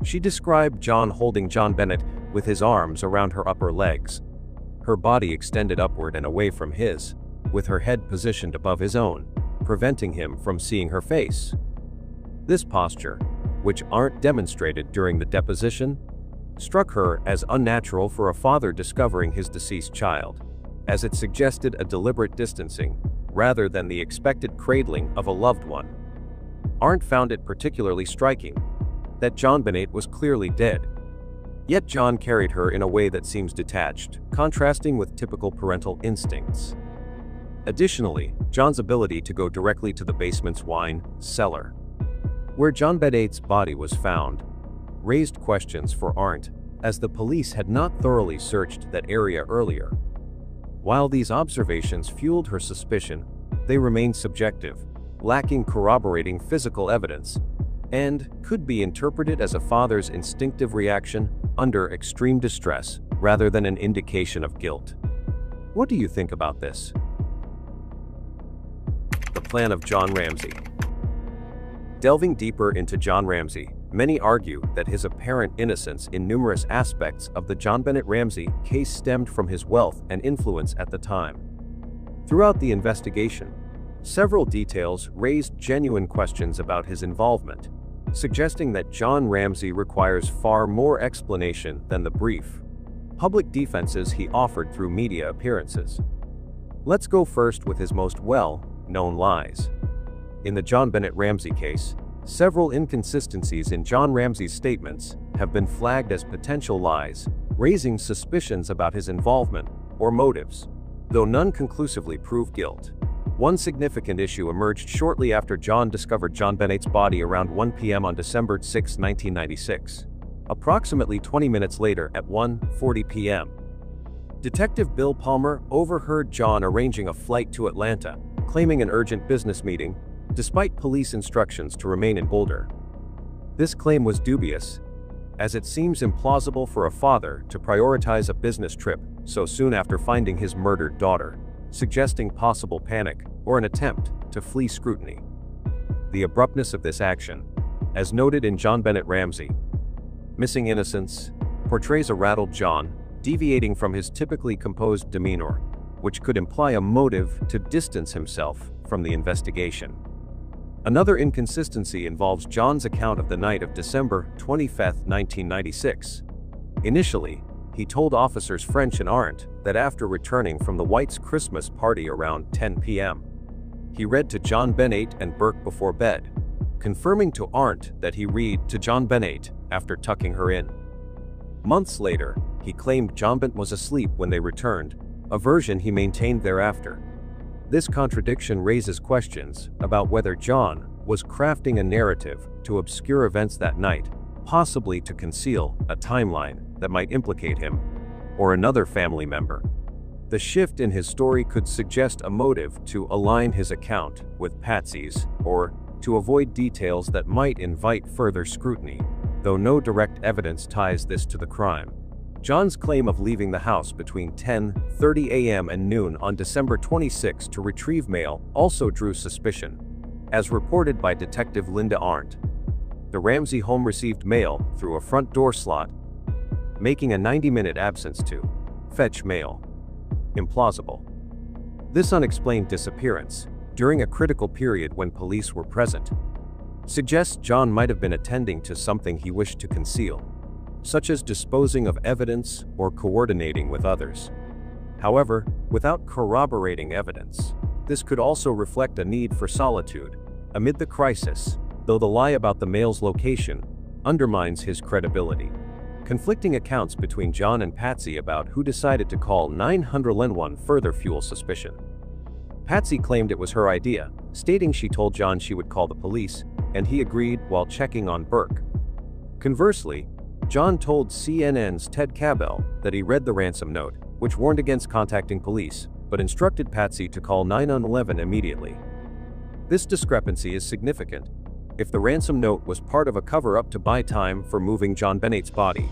She described John holding JonBenét with his arms around her upper legs, her body extended upward and away from his, with her head positioned above his own, preventing him from seeing her face. This posture, which Arndt demonstrated during the deposition, struck her as unnatural for a father discovering his deceased child, as it suggested a deliberate distancing rather than the expected cradling of a loved one. Arndt found it particularly striking that JonBenét was clearly dead, yet John carried her in a way that seems detached, contrasting with typical parental instincts. Additionally, John's ability to go directly to the basement's wine cellar, where JonBenét's body was found, raised questions for Arndt, as the police had not thoroughly searched that area earlier. While these observations fueled her suspicion, they remained subjective, lacking corroborating physical evidence, and could be interpreted as a father's instinctive reaction under extreme distress rather than an indication of guilt. What do you think about this? The plan of John Ramsey. Delving deeper into John Ramsey, many argue that his apparent innocence in numerous aspects of the JonBenét Ramsey case stemmed from his wealth and influence at the time. Throughout the investigation, several details raised genuine questions about his involvement, suggesting that John Ramsey requires far more explanation than the brief public defenses he offered through media appearances. Let's go first with his most well-known lies. In the JonBenét Ramsey case, several inconsistencies in John Ramsey's statements have been flagged as potential lies, raising suspicions about his involvement or motives, though none conclusively prove guilt. One significant issue emerged shortly after John discovered JonBenét's body around 1 p.m. on December 6, 1996. Approximately 20 minutes later at 1:40 p.m. Detective Bill Palmer overheard John arranging a flight to Atlanta, claiming an urgent business meeting, despite police instructions to remain in Boulder. This claim was dubious, as it seems implausible for a father to prioritize a business trip so soon after finding his murdered daughter, suggesting possible panic or an attempt to flee scrutiny. The abruptness of this action, as noted in JonBenét Ramsey, Missing Innocence, portrays a rattled John deviating from his typically composed demeanor, which could imply a motive to distance himself from the investigation. Another inconsistency involves John's account of the night of December 25, 1996. Initially, he told officers French and Arndt that after returning from the Whites' Christmas party around 10 p.m., he read to JonBenét and Burke before bed, confirming to Arndt that he read to JonBenét after tucking her in. Months later, he claimed JonBenét was asleep when they returned, a version he maintained thereafter. This contradiction raises questions about whether John was crafting a narrative to obscure events that night, possibly to conceal a timeline that might implicate him or another family member. The shift in his story could suggest a motive to align his account with Patsy's or to avoid details that might invite further scrutiny, though no direct evidence ties this to the crime. John's claim of leaving the house between 10:30 a.m. and noon on December 26 to retrieve mail also drew suspicion. As reported by Detective Linda Arndt, the Ramsey home received mail through a front door slot, making a 90-minute absence to fetch mail implausible. This unexplained disappearance, during a critical period when police were present, suggests John might have been attending to something he wished to conceal, such as disposing of evidence or coordinating with others. However, without corroborating evidence, this could also reflect a need for solitude amid the crisis, though the lie about the mail's location undermines his credibility. Conflicting accounts between John and Patsy about who decided to call 911 further fuel suspicion. Patsy claimed it was her idea, stating she told John she would call the police, and he agreed while checking on Burke. Conversely, John told CNN's Ted Cabell that he read the ransom note, which warned against contacting police, but instructed Patsy to call 911 immediately. This discrepancy is significant. If the ransom note was part of a cover-up to buy time for moving JonBenét's body,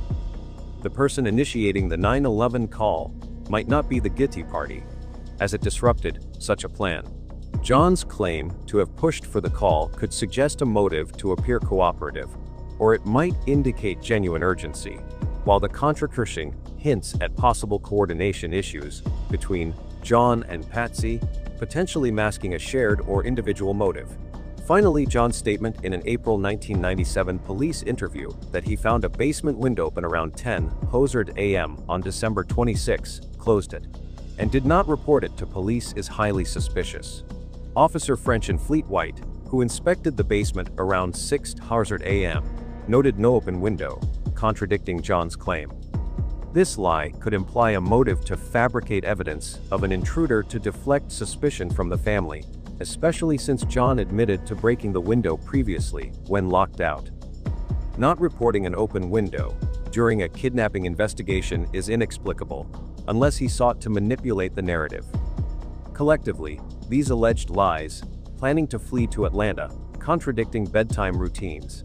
the person initiating the 911 call might not be the guilty party, as it disrupted such a plan. John's claim to have pushed for the call could suggest a motive to appear cooperative, or it might indicate genuine urgency, while the contradicting hints at possible coordination issues between John and Patsy, potentially masking a shared or individual motive. Finally, John's statement in an April 1997 police interview that he found a basement window open around 10:00 a.m. on December 26 closed it, and did not report it to police is highly suspicious. Officer French and Fleet White, who inspected the basement around 6:00 a.m., noted no open window, contradicting John's claim. This lie could imply a motive to fabricate evidence of an intruder to deflect suspicion from the family, especially since John admitted to breaking the window previously when locked out. Not reporting an open window during a kidnapping investigation is inexplicable, unless he sought to manipulate the narrative. Collectively, these alleged lies, planning to flee to Atlanta, contradicting bedtime routines,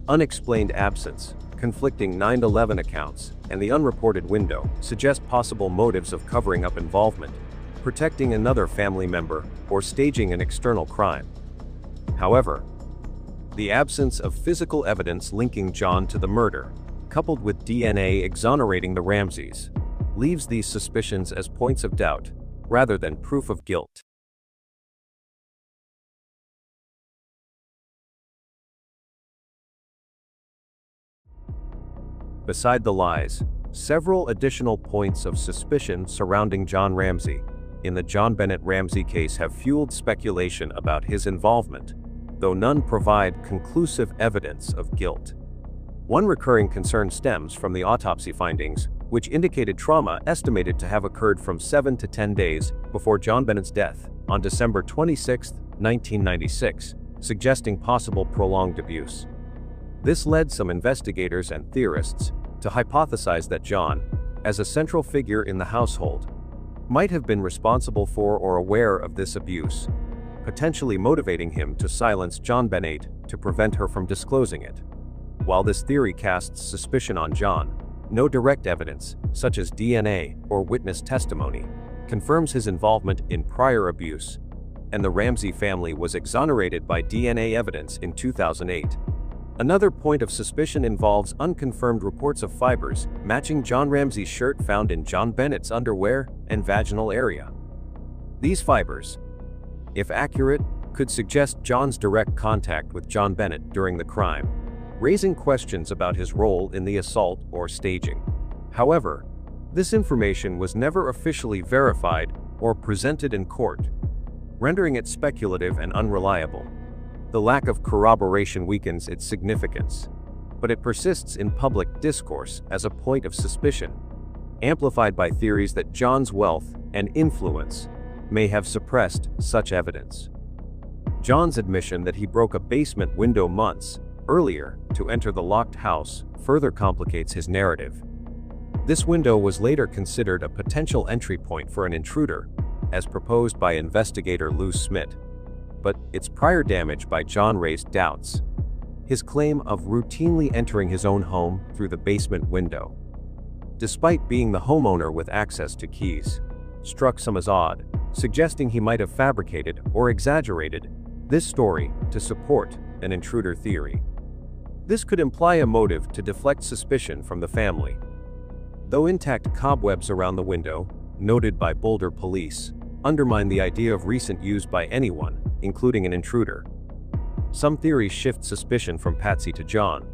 unexplained absence, conflicting 9/11 accounts, and the unreported window, suggest possible motives of covering up involvement, protecting another family member, or staging an external crime. However, the absence of physical evidence linking John to the murder, coupled with DNA exonerating the Ramseys, leaves these suspicions as points of doubt, rather than proof of guilt. Beside the lies, several additional points of suspicion surrounding John Ramsey in the John Bennett Ramsey case have fueled speculation about his involvement, though none provide conclusive evidence of guilt. One recurring concern stems from the autopsy findings, which indicated trauma estimated to have occurred from 7 to 10 days before John Bennett's death on December 26, 1996, suggesting possible prolonged abuse. This led some investigators and theorists to hypothesize that John, as a central figure in the household, might have been responsible for or aware of this abuse, potentially motivating him to silence John Bennett to prevent her from disclosing it. While this theory casts suspicion on John, no direct evidence, such as DNA or witness testimony, confirms his involvement in prior abuse, and the Ramsey family was exonerated by DNA evidence in 2008. Another point of suspicion involves unconfirmed reports of fibers matching John Ramsey's shirt found in John Bennett's underwear and vaginal area. These fibers, if accurate, could suggest John's direct contact with John Bennett during the crime, raising questions about his role in the assault or staging. However, this information was never officially verified or presented in court, rendering it speculative and unreliable. The lack of corroboration weakens its significance, but it persists in public discourse as a point of suspicion, amplified by theories that John's wealth and influence may have suppressed such evidence. John's admission that he broke a basement window months earlier to enter the locked house further complicates his narrative. This window was later considered a potential entry point for an intruder, as proposed by investigator Lou Smith. But its prior damage by John raised doubts. His claim of routinely entering his own home through the basement window, despite being the homeowner with access to keys, struck some as odd, suggesting he might have fabricated or exaggerated this story to support an intruder theory. This could imply a motive to deflect suspicion from the family. Though intact cobwebs around the window, noted by Boulder police, undermine the idea of recent use by anyone, including an intruder. Some theories shift suspicion from Patsy to John,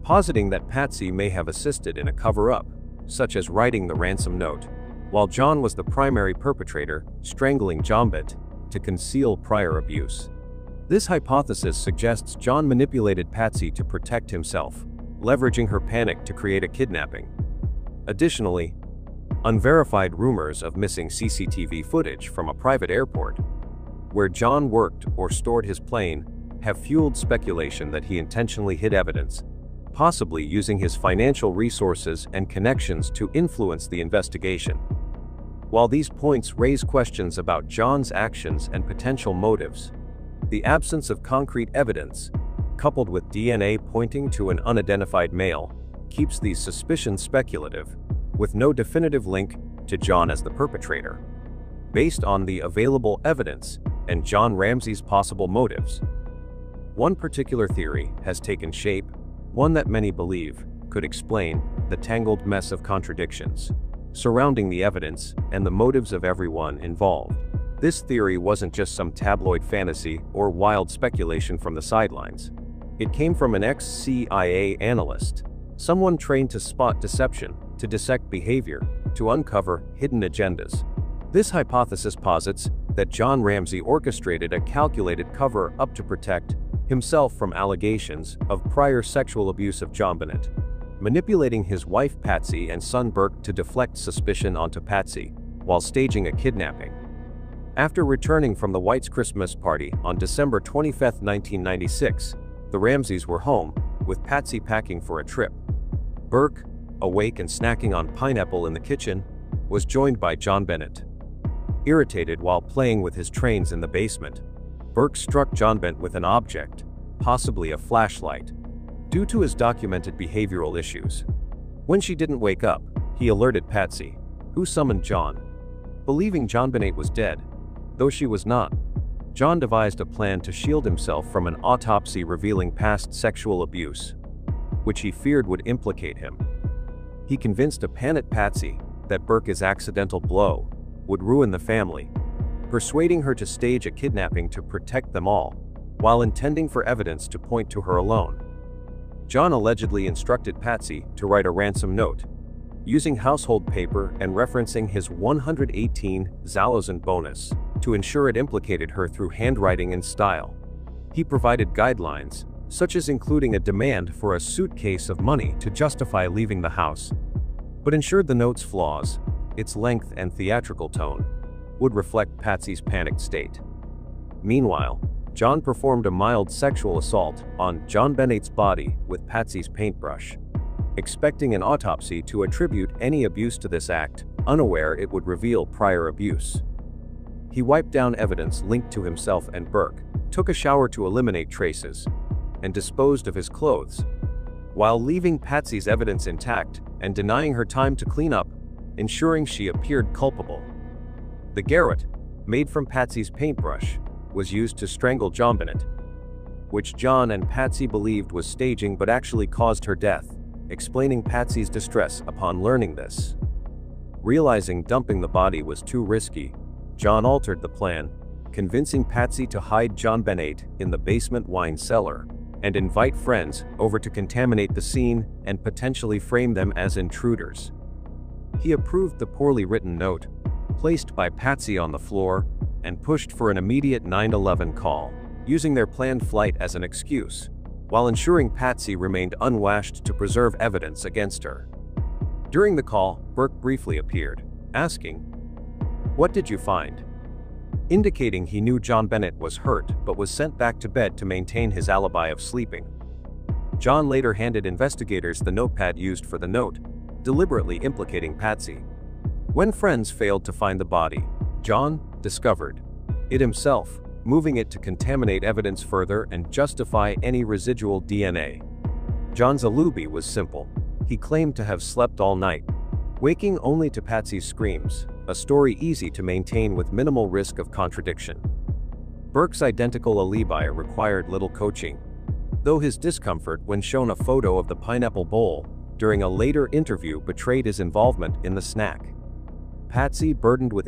positing that Patsy may have assisted in a cover-up, such as writing the ransom note, while John was the primary perpetrator, strangling John Bennett to conceal prior abuse. This hypothesis suggests John manipulated Patsy to protect himself, leveraging her panic to create a kidnapping. Additionally, unverified rumors of missing CCTV footage from a private airport, where John worked or stored his plane, have fueled speculation that he intentionally hid evidence, possibly using his financial resources and connections to influence the investigation. While these points raise questions about John's actions and potential motives, the absence of concrete evidence, coupled with DNA pointing to an unidentified male, keeps these suspicions speculative, with no definitive link to John as the perpetrator. Based on the available evidence and John Ramsey's possible motives, one particular theory has taken shape, one that many believe could explain the tangled mess of contradictions surrounding the evidence and the motives of everyone involved. This theory wasn't just some tabloid fantasy or wild speculation from the sidelines. It came from an ex-CIA analyst, someone trained to spot deception, to dissect behavior, to uncover hidden agendas. This hypothesis posits that John Ramsey orchestrated a calculated cover-up to protect himself from allegations of prior sexual abuse of JonBenét, manipulating his wife Patsy and son Burke to deflect suspicion onto Patsy while staging a kidnapping. After returning from the White's Christmas party on December 25, 1996, the Ramseys were home, with Patsy packing for a trip. Burke, awake and snacking on pineapple in the kitchen, was joined by JonBenét. Irritated while playing with his trains in the basement, Burke struck JonBenét with an object, possibly a flashlight, due to his documented behavioral issues. When she didn't wake up, he alerted Patsy, who summoned John. Believing JonBenét was dead, though she was not, John devised a plan to shield himself from an autopsy revealing past sexual abuse, which he feared would implicate him. He convinced a panicked Patsy that Burke's accidental blow would ruin the family, persuading her to stage a kidnapping to protect them all, while intending for evidence to point to her alone. John allegedly instructed Patsy to write a ransom note, using household paper and referencing his 118 Zalozan bonus to ensure it implicated her through handwriting and style. He provided guidelines, such as including a demand for a suitcase of money to justify leaving the house, but ensured the note's flaws, its length and theatrical tone, would reflect Patsy's panicked state. Meanwhile, John performed a mild sexual assault on JonBenét's body with Patsy's paintbrush, expecting an autopsy to attribute any abuse to this act, unaware it would reveal prior abuse. He wiped down evidence linked to himself and Burke, took a shower to eliminate traces, and disposed of his clothes, while leaving Patsy's evidence intact and denying her time to clean up, ensuring she appeared culpable. The garrote, made from Patsy's paintbrush, was used to strangle JonBenét, which John and Patsy believed was staging but actually caused her death, explaining Patsy's distress upon learning this. Realizing dumping the body was too risky, John altered the plan, convincing Patsy to hide JonBenét in the basement wine cellar and invite friends over to contaminate the scene and potentially frame them as intruders. He approved the poorly written note, placed by Patsy on the floor, and pushed for an immediate 911 call, using their planned flight as an excuse, while ensuring Patsy remained unwashed to preserve evidence against her. During the call, Burke briefly appeared, asking, "What did you find?" indicating he knew JonBenét was hurt but was sent back to bed to maintain his alibi of sleeping. John later handed investigators the notepad used for the note, deliberately implicating Patsy. When friends failed to find the body, John discovered it himself, moving it to contaminate evidence further and justify any residual DNA. John's alibi was simple. He claimed to have slept all night, waking only to Patsy's screams, a story easy to maintain with minimal risk of contradiction. Burke's identical alibi required little coaching, though his discomfort when shown a photo of the pineapple bowl during a later interview betrayed his involvement in the snack. Patsy, burdened with